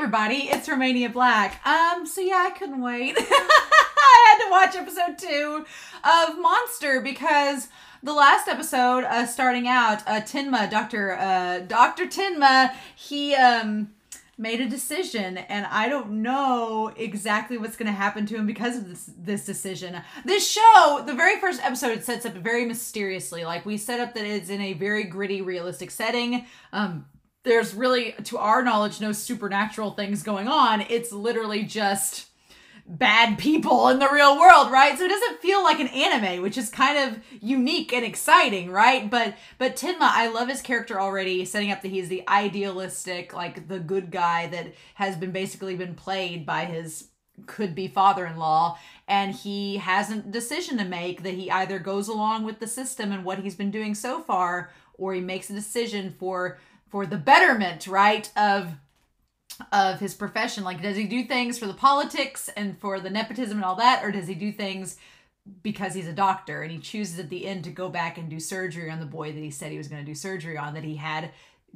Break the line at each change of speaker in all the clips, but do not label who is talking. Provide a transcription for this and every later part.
everybody, it's Romania Black. So yeah, I couldn't wait. I had to watch episode 2 of Monster because the last episode, starting out, Tenma, Dr. Tenma, he made a decision, and I don't know exactly what's going to happen to him because of this decision. This show, the very first episode, it sets up very mysteriously. Like, we set up that it's in a very gritty, realistic setting. There's really, to our knowledge, no supernatural things going on. It's literally just bad people in the real world, right? So it doesn't feel like an anime, which is kind of unique and exciting, right? But Tenma, I love his character already, setting up that he's the idealistic, like the good guy that has basically been played by his could-be father-in-law, and he has a decision to make that he either goes along with the system and what he's been doing so far, or he makes a decision for the betterment, right, of his profession. Like, does he do things for the politics and for the nepotism and all that, or does he do things because he's a doctor and he chooses at the end to go back and do surgery on the boy that he said he was going to do surgery on, that he had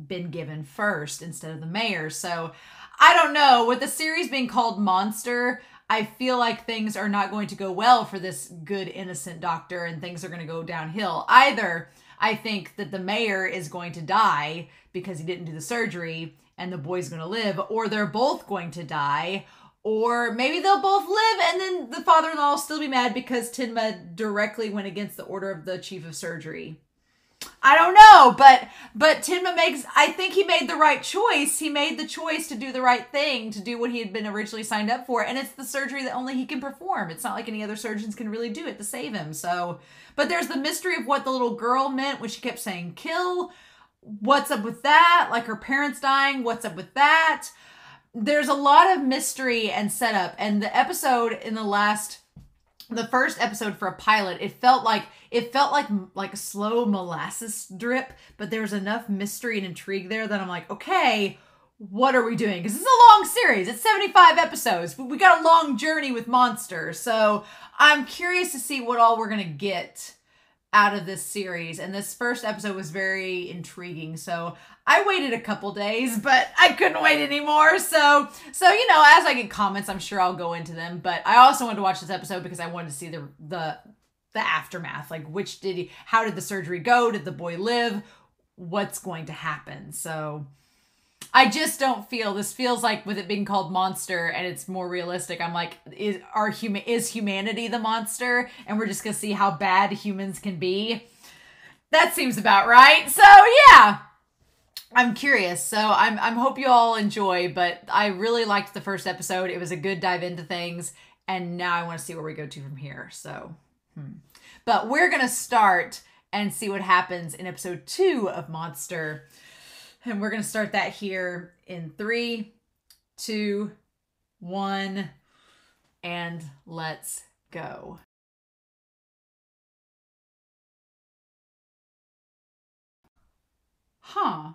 been given first instead of the mayor? So I don't know. With the series being called Monster, I feel like things are not going to go well for this good, innocent doctor, and things are going to go downhill. Either I think that the mayor is going to die because he didn't do the surgery and the boy's going to live, or they're both going to die, or maybe they'll both live and then the father-in-law will still be mad because Tenma directly went against the order of the chief of surgery. I don't know, but Tenma I think he made the right choice. He made the choice to do the right thing, to do what he had been originally signed up for, and it's the surgery that only he can perform. It's not like any other surgeons can really do it to save him. So, but there's the mystery of what the little girl meant when she kept saying kill. What's up with that? Like, her parents dying, what's up with that? There's a lot of mystery and setup, and the episode in the first episode for a pilot, it felt like a slow molasses drip, but there's enough mystery and intrigue there that I'm like, okay, what are we doing? Because it's a long series. It's 75 episodes. We got a long journey with Monster, so I'm curious to see what all we're gonna get out of this series. And this first episode was very intriguing, so I waited a couple days, but I couldn't wait anymore. So you know, as I get comments, I'm sure I'll go into them. But I also wanted to watch this episode because I wanted to see the aftermath. Like, how did the surgery go? Did the boy live? What's going to happen? So I just don't feel, this feels like, with it being called Monster and it's more realistic, I'm like, is humanity the monster? And we're just gonna see how bad humans can be? That seems about right. So yeah, I'm curious. So I'm hope you all enjoy, but I really liked the first episode. It was a good dive into things, and now I want to see where we go to from here. So, but we're gonna start and see what happens in episode 2 of Monster. And we're going to start that here in 3, 2, 1, and let's go. Huh.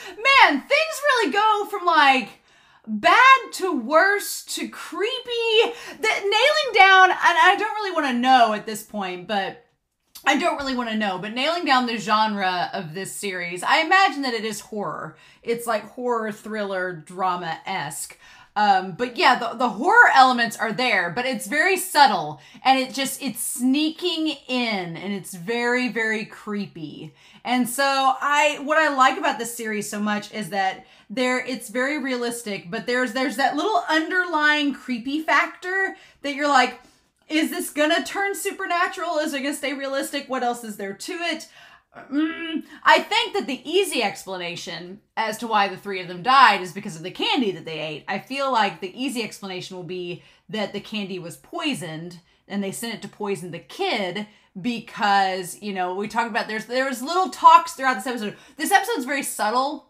Man, things really go from like bad to worse to creepy. Nailing down, and I don't really want to know at this point, but nailing down the genre of this series, I imagine that it is horror. It's like horror, thriller, drama-esque. But yeah, the horror elements are there, but it's very subtle, and it's sneaking in, and it's very, very creepy. And so what I like about this series so much is that it's very realistic, but there's that little underlying creepy factor that you're like, is this gonna turn supernatural? Is it gonna stay realistic? What else is there to it? I think that the easy explanation as to why the 3 of them died is because of the candy that they ate. I feel like the easy explanation will be that the candy was poisoned, and they sent it to poison the kid because, you know, we talked about there's little talks throughout this episode. This episode's very subtle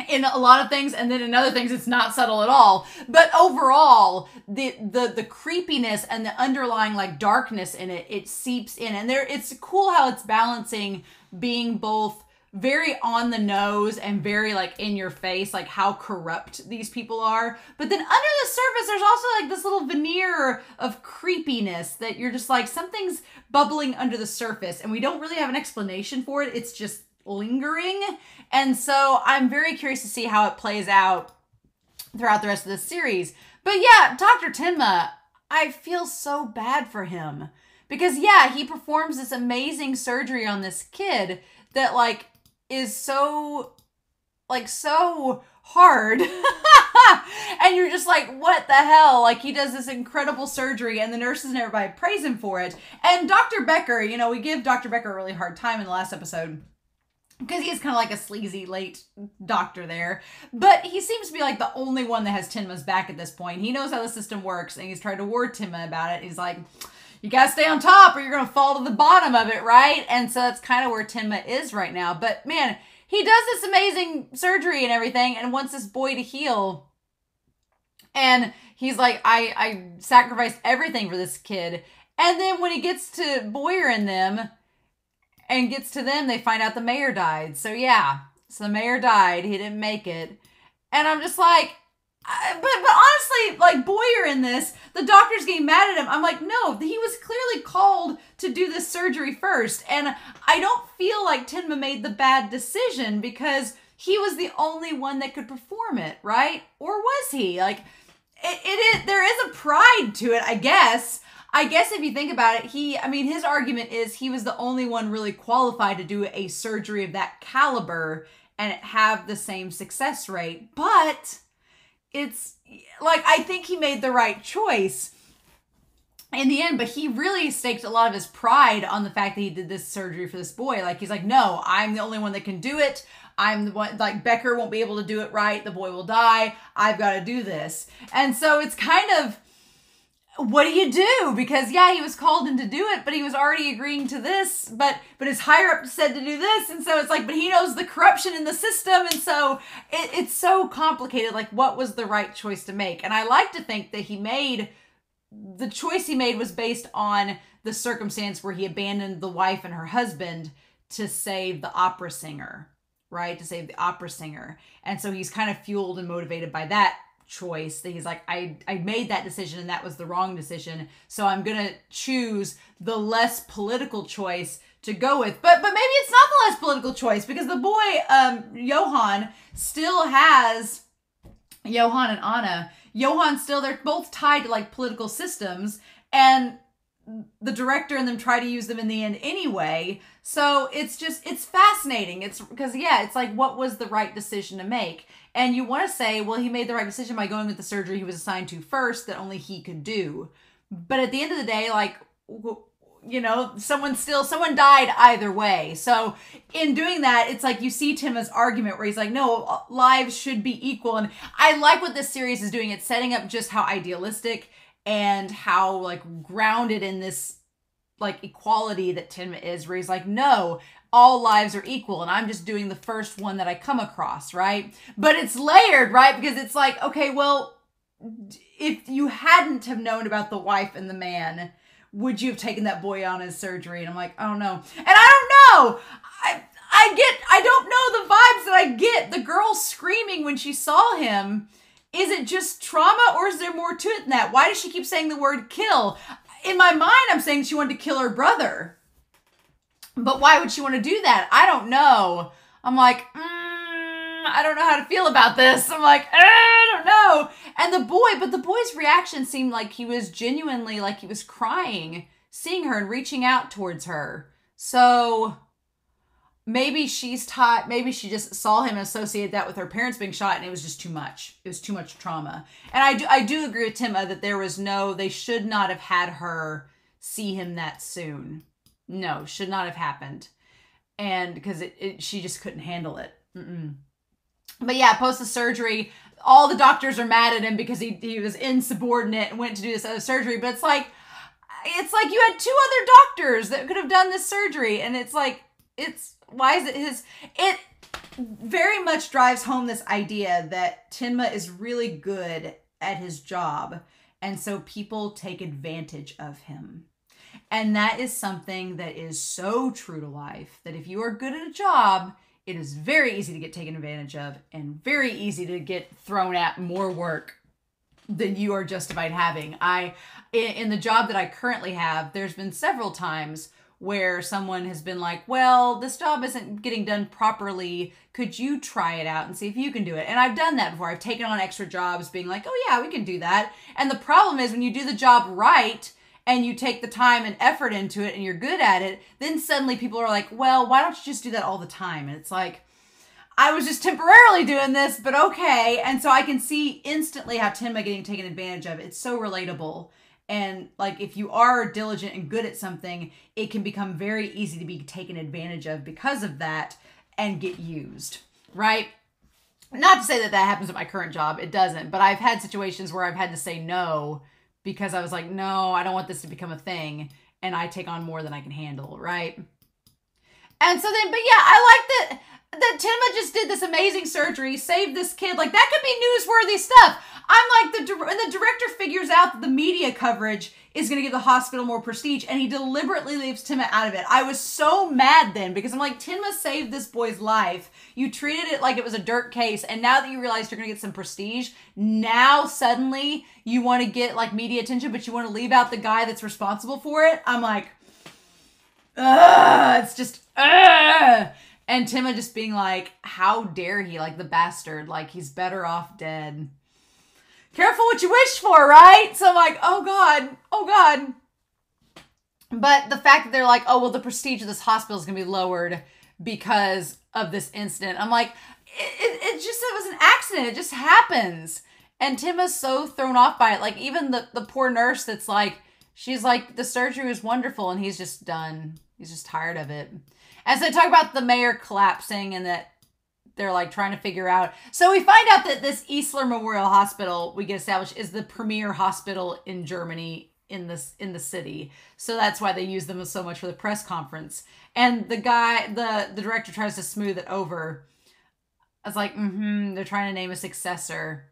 in a lot of things, and then in other things it's not subtle at all. But overall, the creepiness and the underlying like darkness in it seeps in, and it's cool how it's balancing being both very on the nose and very like in your face, like how corrupt these people are. But then under the surface, there's also like this little veneer of creepiness that you're just like, something's bubbling under the surface, and we don't really have an explanation for it. It's just lingering. And so I'm very curious to see how it plays out throughout the rest of the series. But yeah, Dr. Tenma, I feel so bad for him. Because yeah, he performs this amazing surgery on this kid that like is so hard. And you're just like, what the hell? Like, he does this incredible surgery and the nurses and everybody praise him for it. And Dr. Becker, you know, we give Dr. Becker a really hard time in the last episode because he's kind of like a sleazy late doctor there. But he seems to be like the only one that has Tenma's back at this point. He knows how the system works and he's tried to warn Tenma about it. He's like, you gotta stay on top or you're gonna fall to the bottom of it, right? And so that's kind of where Tenma is right now. But man, he does this amazing surgery and everything and wants this boy to heal. And he's like, I sacrificed everything for this kid. And then when he gets to Boyer and them and gets to them, they find out the mayor died. So yeah, so the mayor died. He didn't make it. And I'm just like, but honestly, like Boyer in this, the doctor's getting mad at him. I'm like, no, he was clearly called to do this surgery first. And I don't feel like Tenma made the bad decision because he was the only one that could perform it, right? Or was he? Like, there is a pride to it, I guess. I guess if you think about it, his argument is he was the only one really qualified to do a surgery of that caliber and have the same success rate. But it's like, I think he made the right choice in the end, but he really staked a lot of his pride on the fact that he did this surgery for this boy. Like, he's like, no, I'm the only one that can do it. I'm the one, like, Becker won't be able to do it right. The boy will die. I've got to do this. And so it's kind of, what do you do? Because yeah, he was called in to do it, but he was already agreeing to this, but his higher up said to do this. And so it's like, but he knows the corruption in the system. And so it's so complicated. Like, what was the right choice to make? And I like to think that the choice he made was based on the circumstance where he abandoned the wife and her husband to save the opera singer, right? To save the opera singer. And so he's kind of fueled and motivated by that choice, that he's like, I made that decision and that was the wrong decision. So I'm going to choose the less political choice to go with. But maybe it's not the less political choice because the boy, Johan, still has, Johan and Anna, they're both tied to like political systems, and the director and them try to use them in the end anyway. So it's fascinating. It's because, yeah, it's like, what was the right decision to make? And you want to say, well, he made the right decision by going with the surgery he was assigned to first that only he could do. But at the end of the day, like, you know, someone died either way. So in doing that, it's like you see Tenma's argument where he's like, no, lives should be equal. And I like what this series is doing. It's setting up just how idealistic and how like grounded in this like equality that Tenma is, where he's like, no, all lives are equal and I'm just doing the first one that I come across, right? But it's layered, right? Because it's like, okay, well, if you hadn't have known about the wife and the man, would you have taken that boy on his surgery? And I'm like, I don't know. And I don't know. I don't know the vibes that I get. The girl screaming when she saw him. Is it just trauma or is there more to it than that? Why does she keep saying the word kill? In my mind, I'm saying she wanted to kill her brother. But why would she want to do that? I don't know. I'm like, I don't know how to feel about this. I'm like, I don't know. And the boy's reaction seemed like he was genuinely, like he was crying, seeing her and reaching out towards her. So maybe she's taught, maybe she just saw him and associated that with her parents being shot and it was just too much. It was too much trauma. And I do agree with Tenma that they should not have had her see him that soon. No, should not have happened. And because she just couldn't handle it. But yeah, post the surgery, all the doctors are mad at him because he was insubordinate and went to do this other surgery. But it's like you had two other doctors that could have done this surgery. And it's like, why is it very much drives home this idea that Tenma is really good at his job. And so people take advantage of him. And that is something that is so true to life, that if you are good at a job, it is very easy to get taken advantage of and very easy to get thrown at more work than you are justified having. In the job that I currently have, there's been several times where someone has been like, well, this job isn't getting done properly. Could you try it out and see if you can do it? And I've done that before. I've taken on extra jobs being like, oh yeah, we can do that. And the problem is when you do the job right and you take the time and effort into it and you're good at it, then suddenly people are like, well, why don't you just do that all the time? And it's like, I was just temporarily doing this, but okay. And so I can see instantly how Tenma getting taken advantage of. It's so relatable. And like, if you are diligent and good at something, it can become very easy to be taken advantage of because of that and get used, right? Not to say that that happens at my current job. It doesn't. But I've had situations where I've had to say no because I was like, no, I don't want this to become a thing. And I take on more than I can handle, right? And so then, but yeah, I like that Tenma just did this amazing surgery, saved this kid. Like, that could be newsworthy stuff. I'm like, when the director figures out that the media coverage is going to give the hospital more prestige, and he deliberately leaves Tenma out of it. I was so mad then, because I'm like, Tenma saved this boy's life. You treated it like it was a dirt case, and now that you realize you're going to get some prestige, now suddenly you want to get, like, media attention, but you want to leave out the guy that's responsible for it? I'm like, ugh, it's just, ugh. And Tenma just being like, how dare he, like, the bastard, like, he's better off dead. Careful what you wish for, right? So I'm like, oh God, oh God. But the fact that they're like, oh, well, the prestige of this hospital is going to be lowered because of this incident. I'm like, it was an accident. It just happens. And Tenma's so thrown off by it. Like, even the poor nurse that's like, she's like, the surgery was wonderful, and he's just done. He's just tired of it. And so they talk about the mayor collapsing and that they're like trying to figure out. So we find out that this Isler Memorial Hospital, we get established, is the premier hospital in Germany in the city. So that's why they use them so much for the press conference. And the guy, the director tries to smooth it over. I was like, they're trying to name a successor.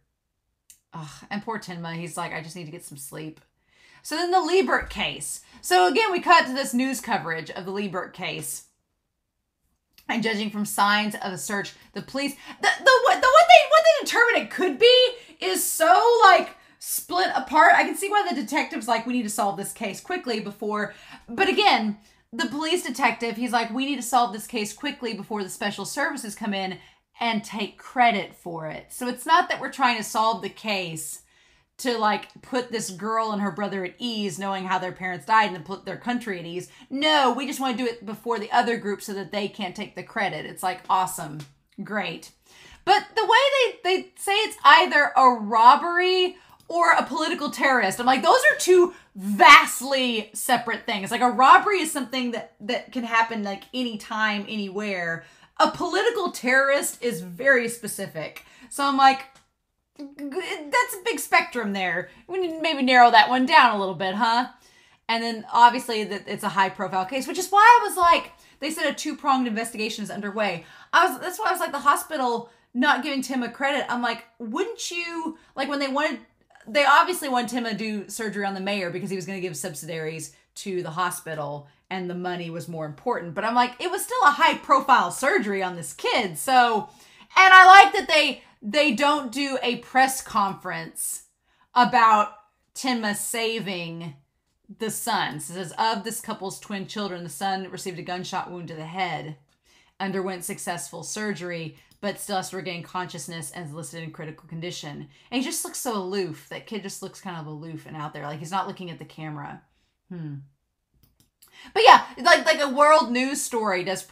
Ugh, and poor Tenma, he's like, I just need to get some sleep. So then the Liebert case. So again, we cut to this news coverage of the Liebert case. And judging from signs of a search, the police, what they determine it could be is so like split apart. I can see why the detective's like, we need to solve this case quickly before, but again, the police detective, he's like, we need to solve this case quickly before the special services come in and take credit for it. So it's not that we're trying to solve the case to like put this girl and her brother at ease, knowing how their parents died, and put their country at ease. No, we just want to do it before the other group so that they can't take the credit. It's like, awesome. Great. But the way they say it's either a robbery or a political terrorist, I'm like, those are two vastly separate things. Like, a robbery is something that can happen like anytime, anywhere. A political terrorist is very specific. So I'm like, that's a big spectrum there. We need to maybe narrow that one down a little bit, huh? And then obviously that it's a high profile case, which is why I was like, they said a two-pronged investigation is underway. That's why I was like, the hospital not giving Tenma credit. I'm like, wouldn't you, like, when they obviously wanted Tenma to do surgery on the mayor because he was going to give subsidiaries to the hospital and the money was more important. But I'm like, it was still a high profile surgery on this kid. So, and I like that they don't do a press conference about Tenma saving the son. So it says, of this couple's twin children, the son received a gunshot wound to the head, underwent successful surgery, but still has to regain consciousness and is listed in critical condition. And he just looks so aloof. That kid just looks kind of aloof and out there. Like, he's not looking at the camera. But yeah, like a world news story does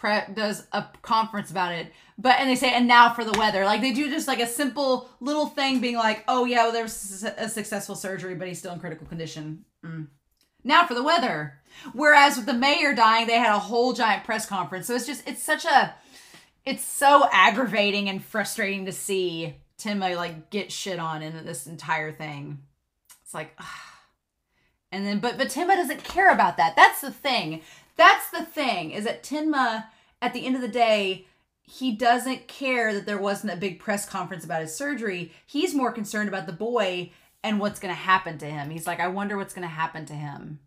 a conference about it. And they say, and now for the weather. Like, they do just like a simple little thing being like, oh yeah, well, there was a successful surgery, but he's still in critical condition. Now for the weather. Whereas with the mayor dying, they had a whole giant press conference. So it's so aggravating and frustrating to see Tenma like get shit on in this entire thing. It's like, ugh. And then, but Tenma doesn't care about that. That's the thing. That's the thing, is that Tenma, at the end of the day, he doesn't care that there wasn't a big press conference about his surgery. He's more concerned about the boy and what's going to happen to him. He's like, I wonder what's going to happen to him.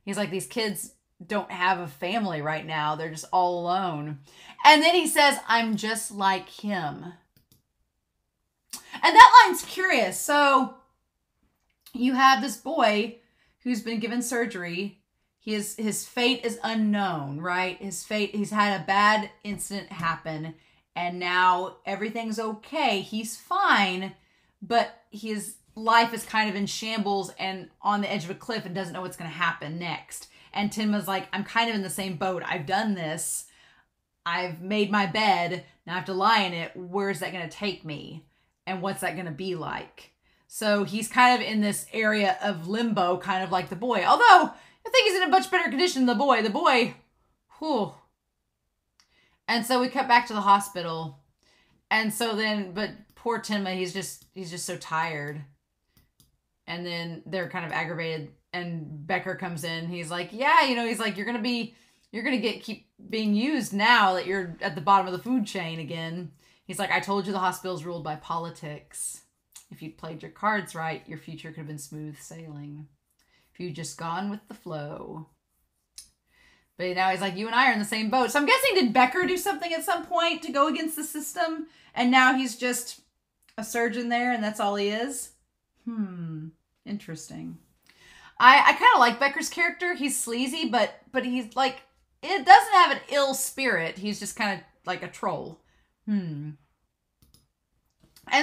He's like, these kids don't have a family right now. They're just all alone. And then he says, I'm just like him. And that line's curious. So you have this boy who's been given surgery. his fate is unknown, right? He's had a bad incident happen, and now everything's okay. He's fine, but his life is kind of in shambles and on the edge of a cliff and doesn't know what's going to happen next. And Tenma's like, I'm kind of in the same boat. I've done this. I've made my bed. Now I have to lie in it. Where's that going to take me? And what's that going to be like? So he's kind of in this area of limbo, kind of like the boy. Although, I think he's in a much better condition than the boy. The boy, whew. And so we cut back to the hospital. And so then, but poor Tenma, he's just so tired. And then they're kind of aggravated, and Becker comes in. He's like, yeah, he's like, you're going to keep being used now that you're at the bottom of the food chain again. He's like, I told you the hospital's ruled by politics. If you'd played your cards right, your future could have been smooth sailing. If you'd just gone with the flow. But now he's like, you and I are in the same boat. So I'm guessing, did Becker do something at some point to go against the system? And now he's just a surgeon there and that's all he is? Interesting. I kind of like Becker's character. He's sleazy, but he's like, it doesn't have an ill spirit. He's just kind of like a troll. And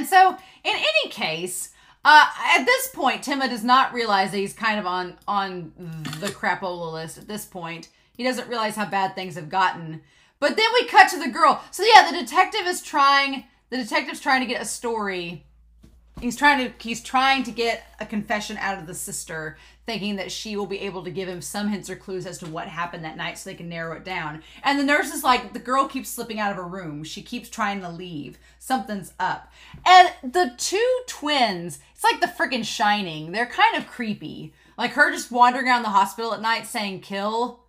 so, in any case, at this point, Tenma does not realize that he's kind of on the crapola list at this point. He doesn't realize how bad things have gotten. But then we cut to the girl. So yeah, the detective's trying to get a story. He's trying to get a confession out of the sister, thinking that she will be able to give him some hints or clues as to what happened that night so they can narrow it down. And the nurse is like, the girl keeps slipping out of her room. She keeps trying to leave. Something's up. And the two twins, it's like the freaking Shining. They're kind of creepy. Like her just wandering around the hospital at night saying kill.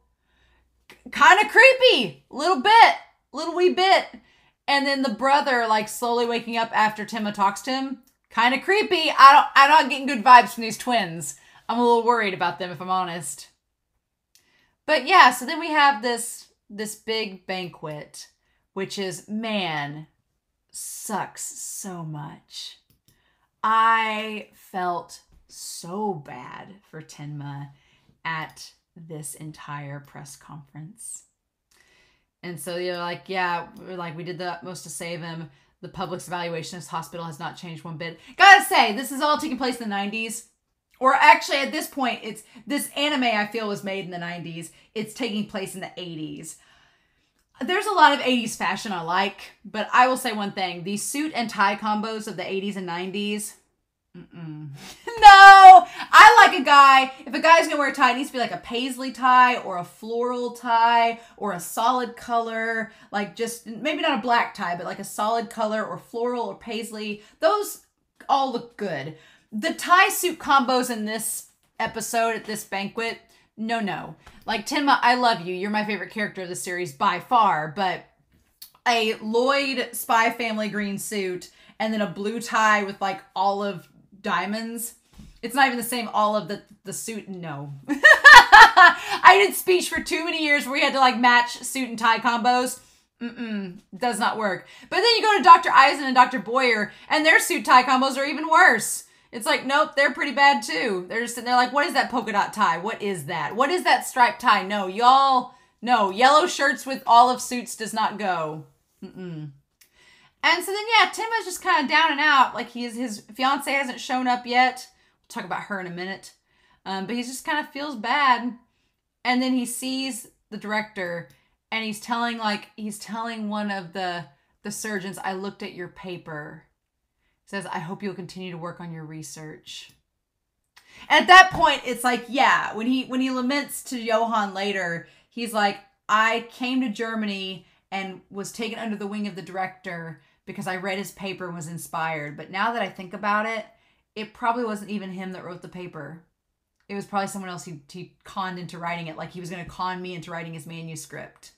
Kind of creepy. Little wee bit. And then the brother like slowly waking up after Tenma talks to him. Kind of creepy. I'm not getting good vibes from these twins. I'm a little worried about them, if I'm honest. But yeah, so then we have this big banquet, which is, man, sucks so much. I felt so bad for Tenma at this entire press conference. And so you're like, yeah, we did the utmost to save him. The public's evaluation of this hospital has not changed one bit. Gotta say, this is all taking place in the 90s. Or actually, at this point, this anime, I feel, was made in the 90s. It's taking place in the 80s. There's a lot of 80s fashion I like, but I will say one thing. These suit and tie combos of the 80s and 90s, no! I like a guy, if a guy's gonna wear a tie, it needs to be like a paisley tie or a floral tie or a solid color, like just, maybe not a black tie, but like a solid color or floral or paisley. Those all look good. The tie suit combos in this episode at this banquet, no. Like, Tenma, I love you. You're my favorite character of the series by far, but a Lloyd Spy Family green suit and then a blue tie with like olive diamonds. It's not even the same olive that the suit, no. I did speech for too many years where we had to like match suit and tie combos. Does not work. But then you go to Dr. Eisen and Dr. Boyer and their suit tie combos are even worse. It's like, nope, they're pretty bad too. They're just sitting there like, what is that polka dot tie? What is that? What is that striped tie? No, y'all, no. Yellow shirts with olive suits does not go. And so then, yeah, Tenma's just kind of down and out. Like, his fiance hasn't shown up yet. We'll talk about her in a minute. But he just kind of feels bad. And then he sees the director and he's telling one of the surgeons, I looked at your paper. He says, I hope you'll continue to work on your research. And at that point, it's like, yeah, when he laments to Johan later, he's like, I came to Germany and was taken under the wing of the director because I read his paper and was inspired. But now that I think about it, it probably wasn't even him that wrote the paper. It was probably someone else he conned into writing it, like he was going to con me into writing his manuscript.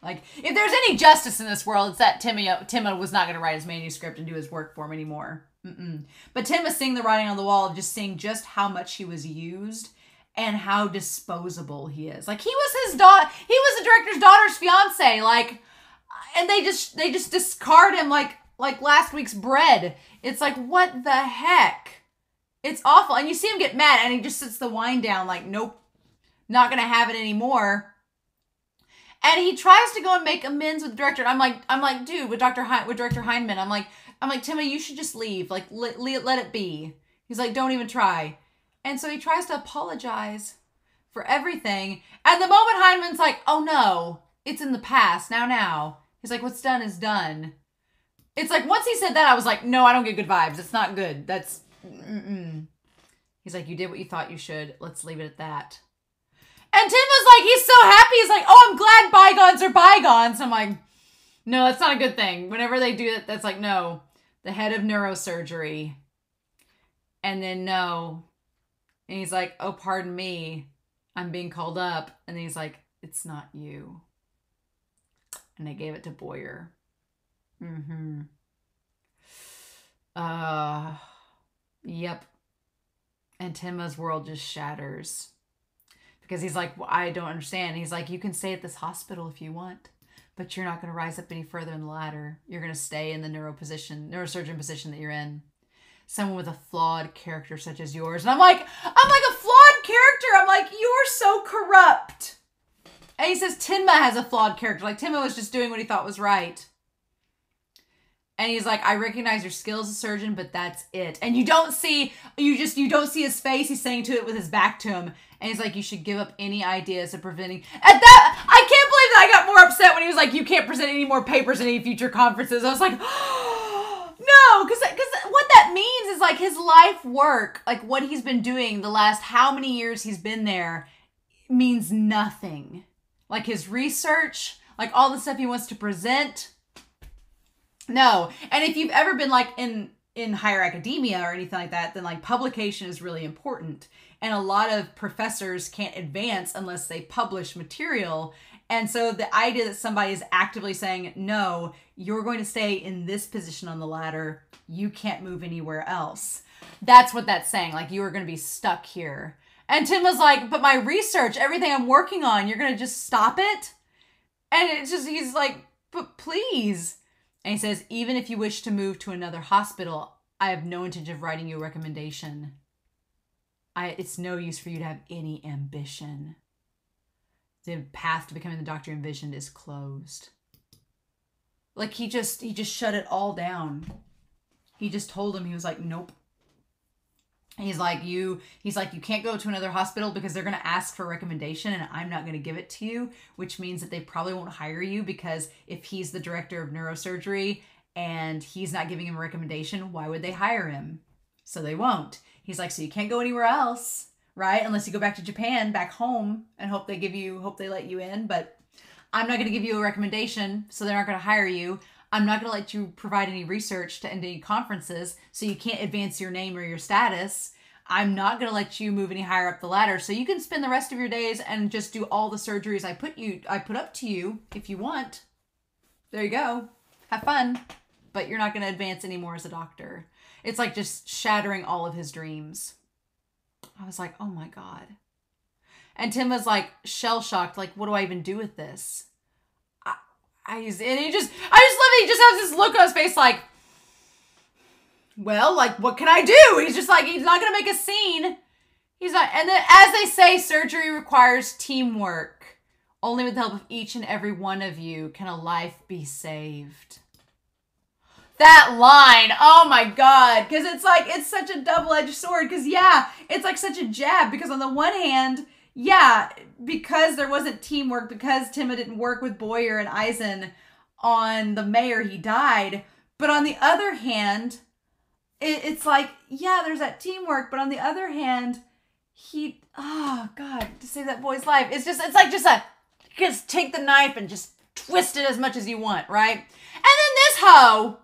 Like, if there's any justice in this world, it's that Tenma was not going to write his manuscript and do his work for him anymore. But Tenma's seeing the writing on the wall of just seeing just how much he was used and how disposable he is. Like, he was the director's daughter's fiance, like, and they just discard him like last week's bread. It's like, what the heck? It's awful. And you see him get mad and he just sits the wine down like, nope, not going to have it anymore. And he tries to go and make amends with the director. I'm like, dude, with Director Heineman, I'm like, Tenma, you should just leave. Like, let it be. He's like, don't even try. And so he tries to apologize for everything. And the moment Heineman's like, oh no, it's in the past. Now. He's like, what's done is done. It's like, once he said that, I was like, no, I don't get good vibes. It's not good. That's, He's like, you did what you thought you should. Let's leave it at that. And Tim was like, he's so happy. He's like, oh, I'm glad bygones are bygones. I'm like, no, that's not a good thing. Whenever they do that, that's like, no, the head of neurosurgery. And then no. And he's like, oh, pardon me. I'm being called up. And then he's like, it's not you. And they gave it to Boyer. Yep. And Tenma's world just shatters. Because he's like, well, I don't understand. He's like, you can stay at this hospital if you want, but you're not going to rise up any further in the ladder. You're going to stay in the neurosurgeon position that you're in. Someone with a flawed character such as yours. And I'm like a flawed character. I'm like, you're so corrupt. And he says Tenma has a flawed character. Like, Tenma was just doing what he thought was right. And he's like, I recognize your skill as a surgeon, but that's it. And you don't see his face. He's saying to it with his back to him. And he's like, you should give up any ideas of preventing. At that, I can't believe that I got more upset when he was like, you can't present any more papers in any future conferences. I was like, oh, no, because what that means is like his life work, like what he's been doing the last how many years he's been there means nothing. Like his research, like all the stuff he wants to present. No. And if you've ever been like in higher academia or anything like that, then like publication is really important. And a lot of professors can't advance unless they publish material. And so the idea that somebody is actively saying, no, you're going to stay in this position on the ladder. You can't move anywhere else. That's what that's saying. Like, you are going to be stuck here. And Tim was like, but my research, everything I'm working on, you're going to just stop it? And it's just, he's like, but please. And he says, even if you wish to move to another hospital, I have no intention of writing you a recommendation. It's no use for you to have any ambition. The path to becoming the doctor you envisioned is closed. Like, he just shut it all down. He just told him, he was like, nope. He's like, you can't go to another hospital because they're going to ask for a recommendation and I'm not going to give it to you, which means that they probably won't hire you, because if he's the director of neurosurgery and he's not giving him a recommendation, why would they hire him? So they won't. He's like, so you can't go anywhere else, right? Unless you go back to Japan, back home, and hope they let you in. But I'm not going to give you a recommendation, so they're not going to hire you. I'm not going to let you provide any research to any conferences, so you can't advance your name or your status. I'm not going to let you move any higher up the ladder, so you can spend the rest of your days and just do all the surgeries I put up to you if you want. There you go. Have fun. But you're not going to advance anymore as a doctor. It's like just shattering all of his dreams. I was like, oh my God. And Tim was like shell-shocked, like, what do I even do with this? I just love it. He just has this look on his face like, well, like, what can I do? He's just like, he's not going to make a scene. He's not. And then, as they say, surgery requires teamwork. Only with the help of each and every one of you can a life be saved. That line, oh my God. Because it's like, it's such a double-edged sword. Because, yeah, it's like such a jab. Because on the one hand, yeah, because there wasn't teamwork, because Tenma didn't work with Boyer and Eisen on the mayor, he died. But on the other hand, it's like, yeah, there's that teamwork. But on the other hand, oh God, to save that boy's life. Just take the knife and just twist it as much as you want, right? And then this hoe,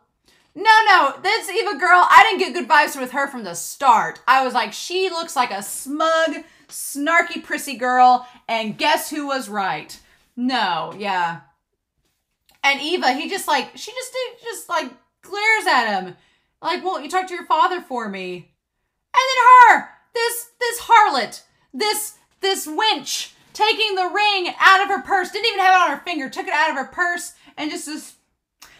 this Eva girl, I didn't get good vibes with her from the start. I was like, she looks like a smug, snarky, prissy girl, and guess who was right? No, yeah. And Eva, she just glares at him. Like, won't you talk to your father for me? And then her, this harlot, this wench, taking the ring out of her purse, didn't even have it on her finger, took it out of her purse, and just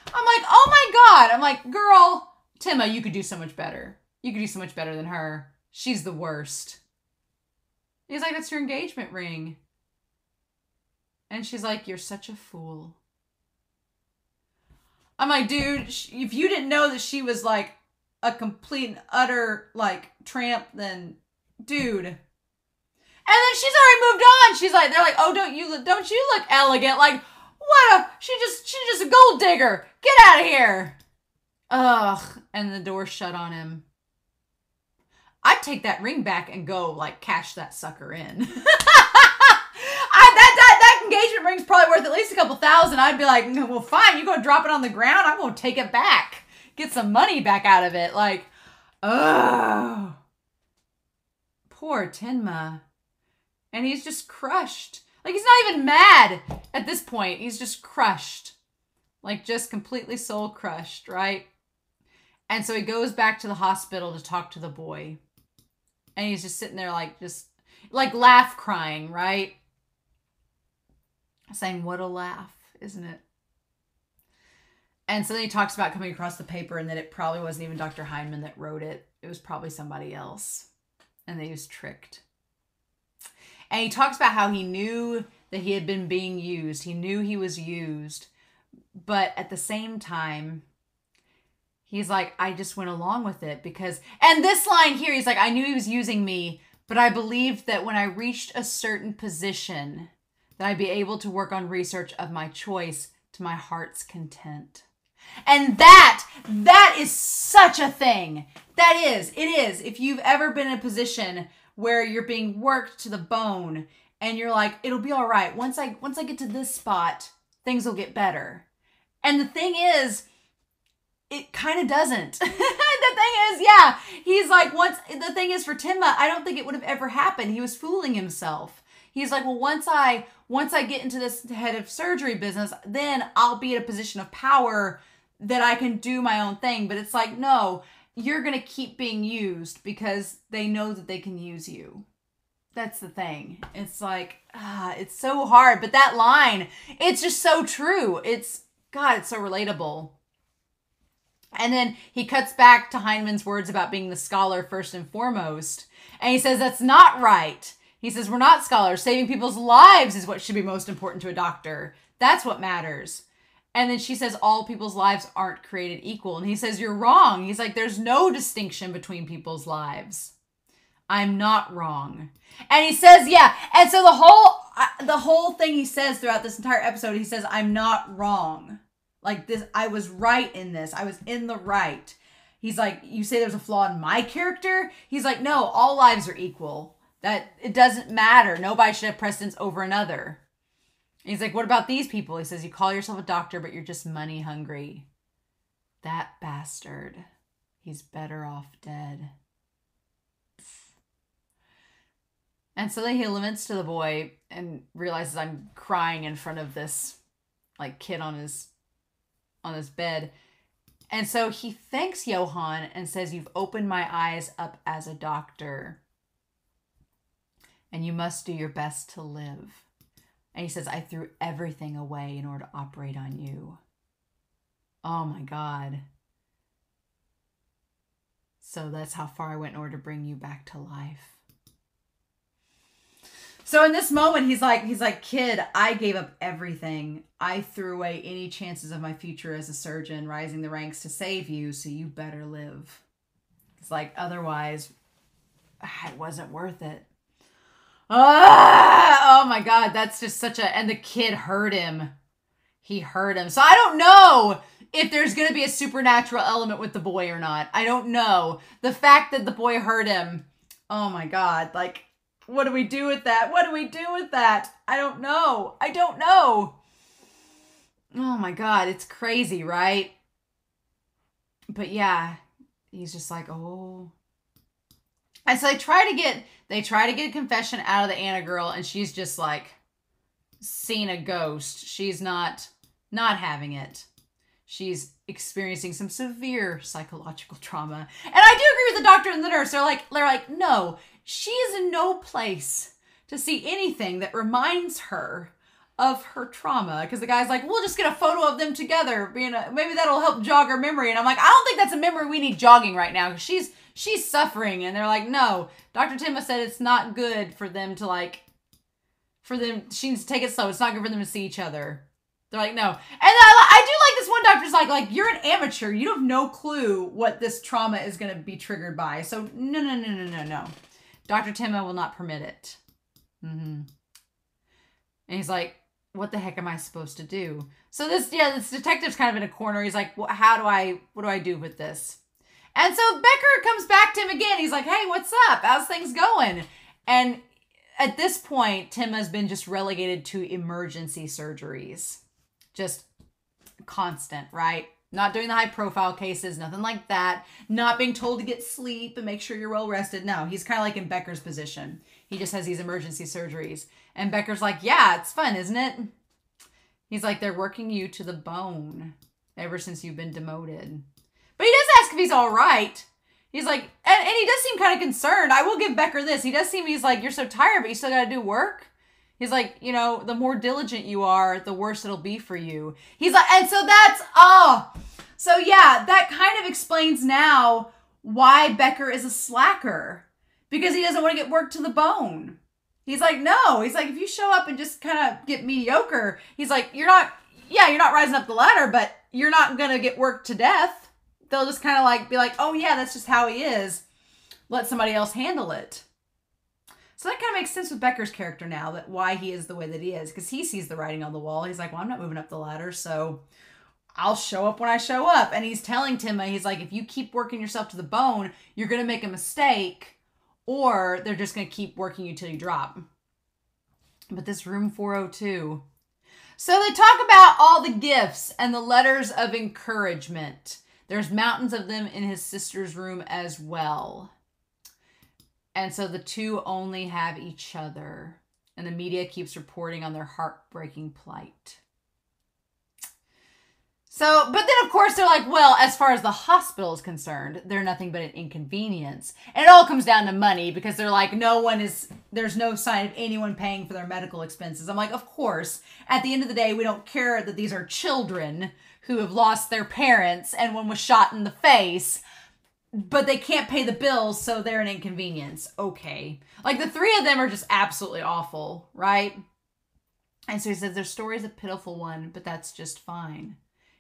I'm like, oh my God. I'm like, girl, Tenma, you could do so much better. You could do so much better than her. She's the worst. He's like, that's your engagement ring. And she's like, you're such a fool. I'm like, dude, if you didn't know that she was like a complete and utter like tramp, then dude. And then she's already moved on. She's like, they're like, oh, don't you look elegant? Like, she's just a gold digger. Get out of here. Ugh. And the door shut on him. I'd take that ring back and go like cash that sucker in. That engagement ring's probably worth at least a couple thousand. I'd be like, well, fine, you go drop it on the ground. I'm going to take it back. Get some money back out of it. Like, oh, poor Tenma. And he's just crushed. Like, he's not even mad at this point. He's just crushed. Like, just completely soul crushed, right? And so he goes back to the hospital to talk to the boy. And he's just sitting there like laugh crying, right? Saying, what a laugh, isn't it? And so then he talks about coming across the paper and that it probably wasn't even Dr. Heinemann that wrote it. It was probably somebody else. And that he was tricked. And he talks about how he knew that he had been being used. He knew he was used. But at the same time, he's like, I just went along with it because... And this line here, he's like, I knew he was using me, but I believed that when I reached a certain position, that I'd be able to work on research of my choice to my heart's content. And that is such a thing. It is. If you've ever been in a position where you're being worked to the bone and you're like, it'll be all right. Once I get to this spot, things will get better. And the thing is, it kind of doesn't. The thing is, yeah, he's like, the thing is for Tenma, I don't think it would have ever happened. He was fooling himself. He's like, well, once I get into this head of surgery business, then I'll be in a position of power that I can do my own thing. But it's like, no, you're going to keep being used because they know that they can use you. That's the thing. It's like, it's so hard. But that line, it's just so true. It's so relatable. And then he cuts back to Heinemann's words about being the scholar first and foremost. And he says, that's not right. He says, we're not scholars. Saving people's lives is what should be most important to a doctor. That's what matters. And then she says, all people's lives aren't created equal. And he says, you're wrong. He's like, there's no distinction between people's lives. I'm not wrong. And he says, yeah. And so the whole thing he says throughout this entire episode, he says, I'm not wrong. Like this, I was right in this. I was in the right. He's like, you say there's a flaw in my character? He's like, no, all lives are equal. That it doesn't matter. Nobody should have precedence over another. He's like, what about these people? He says, you call yourself a doctor, but you're just money hungry. That bastard. He's better off dead. And so then he laments to the boy and realizes I'm crying in front of this like kid on his bed. And so he thanks Johan and says, you've opened my eyes up as a doctor. And you must do your best to live. And he says, I threw everything away in order to operate on you. Oh my God. So that's how far I went in order to bring you back to life. So in this moment, he's like, kid, I gave up everything. I threw away any chances of my future as a surgeon, rising the ranks to save you, so you better live. It's like, otherwise, it wasn't worth it. Oh my God, that's just and the kid heard him. He heard him. So I don't know if there's going to be a supernatural element with the boy or not. I don't know. The fact that the boy heard him, oh my God, like, what do we do with that? What do we do with that? I don't know. Oh my God, it's crazy, right? But yeah, he's just like, oh. And so they try to get a confession out of the Anna girl, and she's just like seen a ghost. She's not having it. She's experiencing some severe psychological trauma. And I do agree with the doctor and the nurse. They're like, no, she is in no place to see anything that reminds her of her trauma. Because the guy's like, we'll just get a photo of them together. Maybe that'll help jog her memory. And I'm like, I don't think that's a memory we need jogging right now. Because she's suffering. And they're like, no, Dr. Tenma said it's not good for them to like, she needs to take it slow. It's not good for them to see each other. They're like, no. And I do like this one doctor's like, you're an amateur. You have no clue what this trauma is going to be triggered by. So no. Dr. Tenma will not permit it. And he's like, what the heck am I supposed to do? So this detective's kind of in a corner. He's like, what do I do with this? And so Becker comes back to him again. He's like, hey, what's up? How's things going? And at this point, Tenma's been just relegated to emergency surgeries. Just constant, right? Not doing the high profile cases, nothing like that. Not being told to get sleep and make sure you're well rested. No, he's kind of like in Becker's position. He just has these emergency surgeries. And Becker's like, yeah, it's fun, isn't it? He's like, they're working you to the bone ever since you've been demoted. But he does ask if he's all right. He's like, and he does seem kind of concerned. I will give Becker this. He does seem, he's like, you're so tired, but you still got to do work. He's like, you know, the more diligent you are, the worse it'll be for you. He's like, and so that's, so yeah, that kind of explains now why Becker is a slacker. Because he doesn't want to get worked to the bone. He's like, no. He's like, if you show up and just kind of get mediocre, he's like, you're not rising up the ladder, but you're not going to get worked to death. They'll just kind of like be like, oh yeah, that's just how he is. Let somebody else handle it. So that kind of makes sense with Becker's character now, that why he is the way that he is, because he sees the writing on the wall. He's like, well, I'm not moving up the ladder, so I'll show up when I show up. And he's telling Tenma, he's like, if you keep working yourself to the bone, you're going to make a mistake, or they're just going to keep working you till you drop. But this room 402. So they talk about all the gifts and the letters of encouragement. There's mountains of them in his sister's room as well. And so the two only have each other. And the media keeps reporting on their heartbreaking plight. So, but then of course they're like, well, as far as the hospital is concerned, they're nothing but an inconvenience. And it all comes down to money, because they're like, there's no sign of anyone paying for their medical expenses. I'm like, of course, at the end of the day, we don't care that these are children who have lost their parents and one was shot in the face, but they can't pay the bills, so they're an inconvenience. Okay. Like the three of them are just absolutely awful, right? And so he says, their story's a pitiful one, but that's just fine.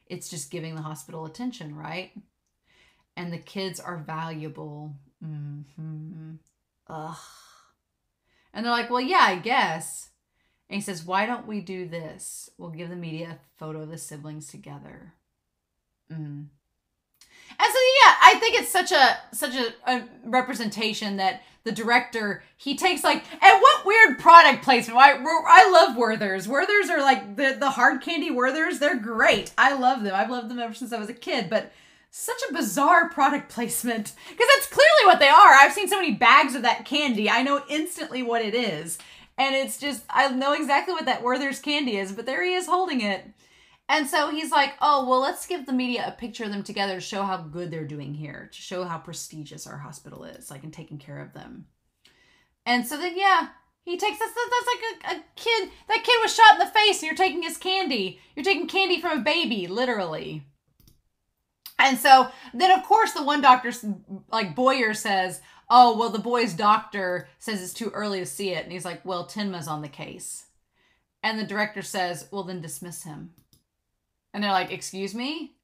It's just giving the hospital attention, right? And the kids are valuable. Ugh. And they're like, well, yeah, I guess. And he says, why don't we do this? We'll give the media a photo of the siblings together. And so, yeah, I think it's such a representation that the director, he takes like, and what weird product placement. I love Werther's. Werther's are like the hard candy Werther's. They're great. I love them. I've loved them ever since I was a kid, but such a bizarre product placement, because that's clearly what they are. I've seen so many bags of that candy. I know instantly what it is. And it's just, I know exactly what that Werther's candy is, but there he is holding it. And so he's like, oh, well, let's give the media a picture of them together to show how good they're doing here, to show how prestigious our hospital is, like, in taking care of them. And so then, yeah, he takes, that's like a kid, that kid was shot in the face and you're taking his candy. You're taking candy from a baby, literally. And so then, of course, the one doctor, like Boyer, says, oh, well, the boy's doctor says it's too early to see it. And he's like, well, Tenma's on the case. And the director says, well, then dismiss him. And they're like, excuse me?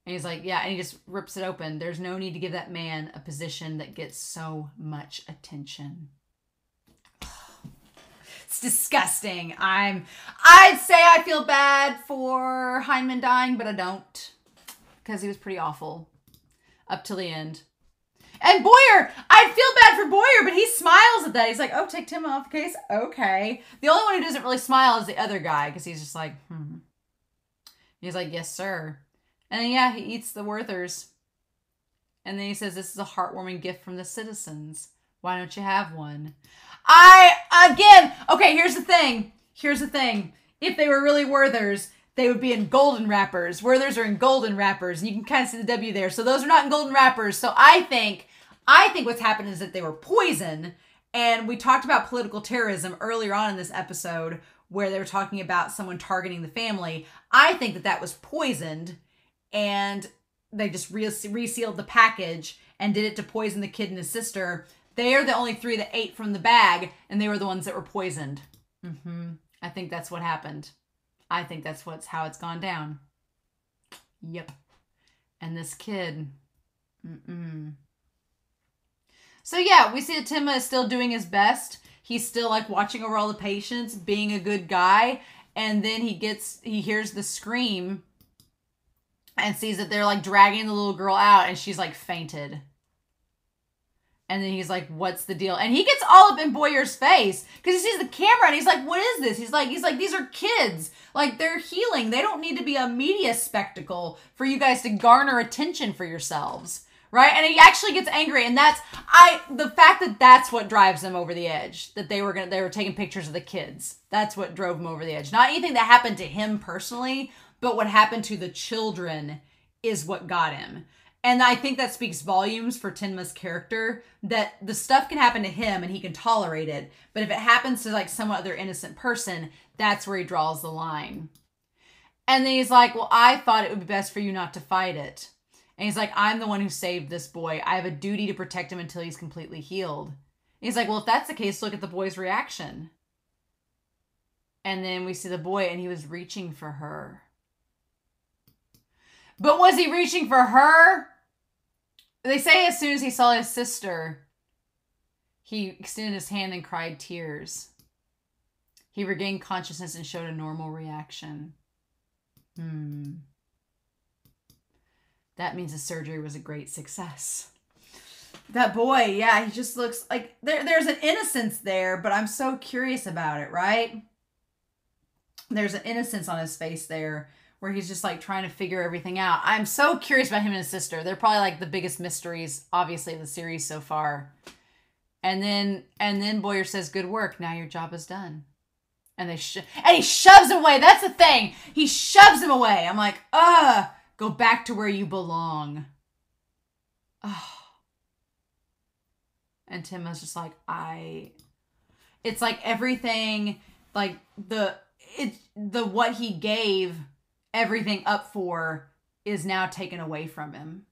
And he's like, yeah. And he just rips it open. There's no need to give that man a position that gets so much attention. It's disgusting. I'd say I feel bad for Hyndman dying, but I don't. Because he was pretty awful. Up till the end. And Boyer, I feel bad for Boyer, but he smiles at that. He's like, oh, take Tenma off the case? Okay. The only one who doesn't really smile is the other guy, because he's just like, He's like, yes, sir. And then, yeah, he eats the Werther's. And then he says, this is a heartwarming gift from the citizens. Why don't you have one? Okay, here's the thing. If they were really Werther's, they would be in golden wrappers. Werther's are in golden wrappers. And you can kind of see the W there. So those are not in golden wrappers. So I think what's happened is that they were poison. And we talked about political terrorism earlier on in this episode, where they were talking about someone targeting the family. I think that was poisoned, and they just resealed the package and did it to poison the kid and his sister. They are the only 3 that ate from the bag, and they were the ones that were poisoned. I think that's what happened. I think that's how it's gone down. Yep. And this kid. So yeah, we see that Tenma is still doing his best. He's still like watching over all the patients, being a good guy. And then he hears the scream and sees that they're like dragging the little girl out, and she's like fainted. And then he's like, what's the deal? And he gets all up in Boyer's face because he sees the camera and he's like, what is this? He's like, these are kids. Like, they're healing. They don't need to be a media spectacle for you guys to garner attention for yourselves. Right? And he actually gets angry. And the fact that that's what drives him over the edge, that they were taking pictures of the kids. That's what drove him over the edge. Not anything that happened to him personally, but what happened to the children is what got him. And I think that speaks volumes for Tenma's character, that the stuff can happen to him and he can tolerate it. But if it happens to like some other innocent person, that's where he draws the line. And then he's like, well, I thought it would be best for you not to fight it. And he's like, I'm the one who saved this boy. I have a duty to protect him until he's completely healed. And he's like, well, if that's the case, look at the boy's reaction. And then we see the boy and he was reaching for her. But was he reaching for her? They say as soon as he saw his sister, he extended his hand and cried tears. He regained consciousness and showed a normal reaction. That means the surgery was a great success. That boy, yeah, he just looks like there's an innocence there, but I'm so curious about it, right? There's an innocence on his face there where he's just like trying to figure everything out. I'm so curious about him and his sister. They're probably like the biggest mysteries, obviously, of the series so far. And then Boyer says, good work. Now your job is done. And he shoves him away. That's the thing. He shoves him away. I'm like, go back to where you belong. And Tenma's just like, it's like everything, like what he gave everything up for is now taken away from him.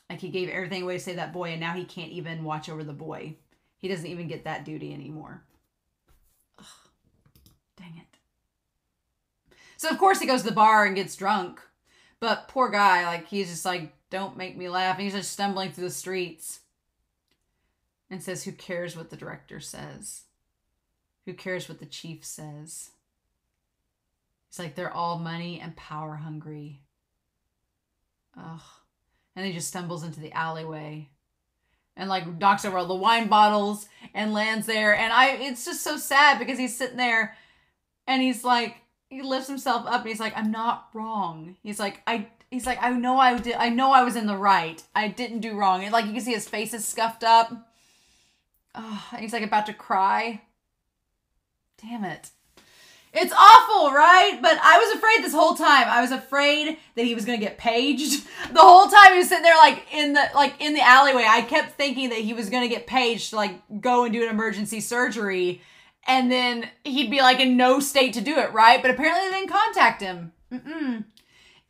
Like he gave everything away to save that boy, and now he can't even watch over the boy. He doesn't even get that duty anymore. Ugh, dang it. So of course he goes to the bar and gets drunk. But poor guy, like he's just like, don't make me laugh. And he's just stumbling through the streets. And says, who cares what the director says? Who cares what the chief says? It's like they're all money and power hungry. Ugh. And he just stumbles into the alleyway and like knocks over all the wine bottles and lands there. And it's just so sad because he's sitting there and he's like, he lifts himself up and he's like, I'm not wrong. He's like, I know I was in the right. I didn't do wrong. And like you can see his face is scuffed up. Oh, and he's like about to cry. Damn it. It's awful, right? But I was afraid this whole time. I was afraid that he was going to get paged. The whole time he was sitting there in the alleyway, I kept thinking that he was going to get paged to like go and do an emergency surgery. And then he'd be like in no state to do it, right? But apparently they didn't contact him.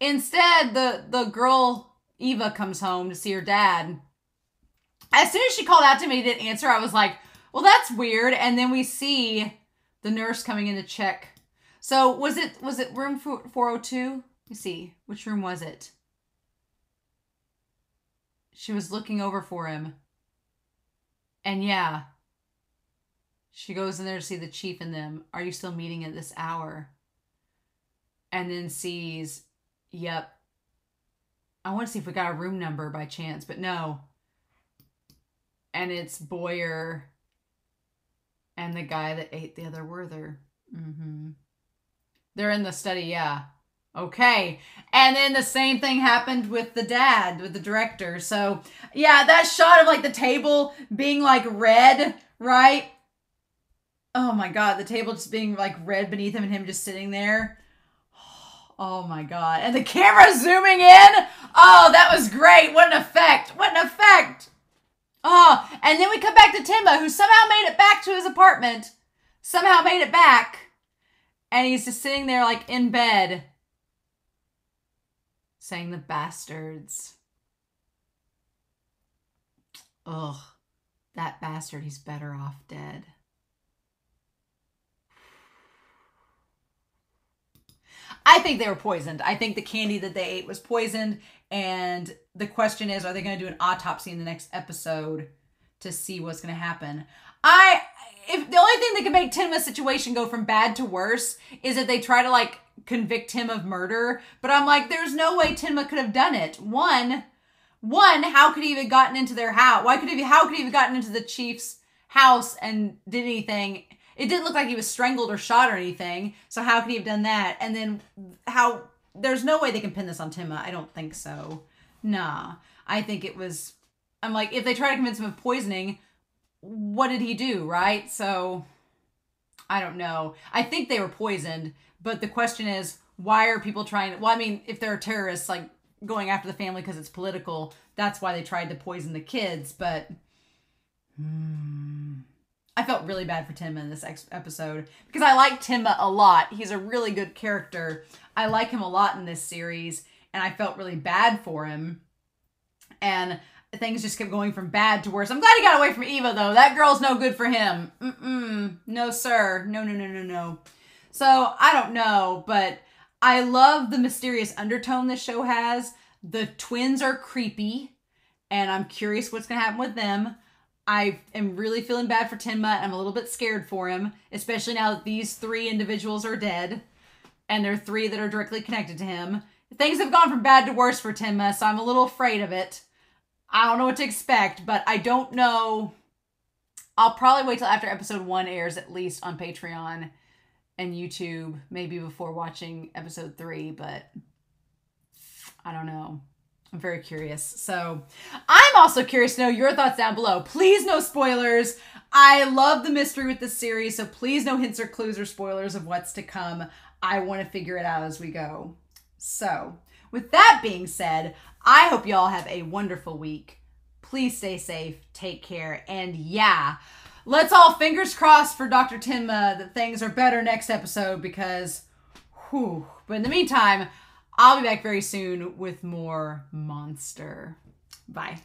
Instead, the girl, Eva, comes home to see her dad. As soon as she called out to me, he didn't answer. I was like, well, that's weird. And then we see the nurse coming in to check. So was it room 402? Let me see. Which room was it? She was looking over for him. And yeah. She goes in there to see the chief and them. Are you still meeting at this hour? And then sees, yep. I want to see if we got a room number by chance, but no. And it's Boyer and the guy that ate the other Werther. They're in the study, yeah. Okay. And then the same thing happened with the dad, with the director. So, yeah, that shot of, like, the table being, like, red, right? Oh, my God. The table just being, like, red beneath him and him just sitting there. Oh, my God. And the camera zooming in. Oh, that was great. What an effect. What an effect. Oh, and then we come back to Tenma, who somehow made it back to his apartment. Somehow made it back. And he's just sitting there, like, in bed. saying the bastards. Ugh, that bastard, he's better off dead. I think they were poisoned. I think the candy that they ate was poisoned. And the question is, are they going to do an autopsy in the next episode to see what's going to happen? If the only thing that can make Tenma's situation go from bad to worse is if they try to like convict him of murder. But I'm like, there's no way Tenma could have done it. One, how could he have gotten into their house? How could he have gotten into the chief's house and did anything? It didn't look like he was strangled or shot or anything. So how could he have done that? And then there's no way they can pin this on Tenma. I don't think so. Nah. I think it was, I'm like, if they try to convince him of poisoning, what did he do, right? So, I don't know. I think they were poisoned, but the question is, why are people trying to, well, I mean, if they're terrorists, like, going after the family because it's political, that's why they tried to poison the kids, but I felt really bad for Tenma in this episode because I like Tenma a lot. He's a really good character. I like him a lot in this series, and I felt really bad for him, and things just kept going from bad to worse. I'm glad he got away from Eva, though. That girl's no good for him. No, sir. No. So, I don't know, but I love the mysterious undertone this show has. The twins are creepy, and I'm curious what's going to happen with them. I am really feeling bad for Tenma, and I'm a little bit scared for him, especially now that these 3 individuals are dead, and there are 3 that are directly connected to him. Things have gone from bad to worse for Tenma, so I'm a little afraid of it. I don't know what to expect, but I don't know. I'll probably wait till after episode 1 airs, at least on Patreon and YouTube, maybe before watching episode 3, but I don't know. I'm very curious. So I'm also curious to know your thoughts down below. Please no spoilers. I love the mystery with this series, so please no hints or clues or spoilers of what's to come. I want to figure it out as we go. So with that being said, I hope y'all have a wonderful week. Please stay safe, take care, and yeah, let's all fingers crossed for Dr. Tenma that things are better next episode because, whew. But in the meantime, I'll be back very soon with more Monster. Bye.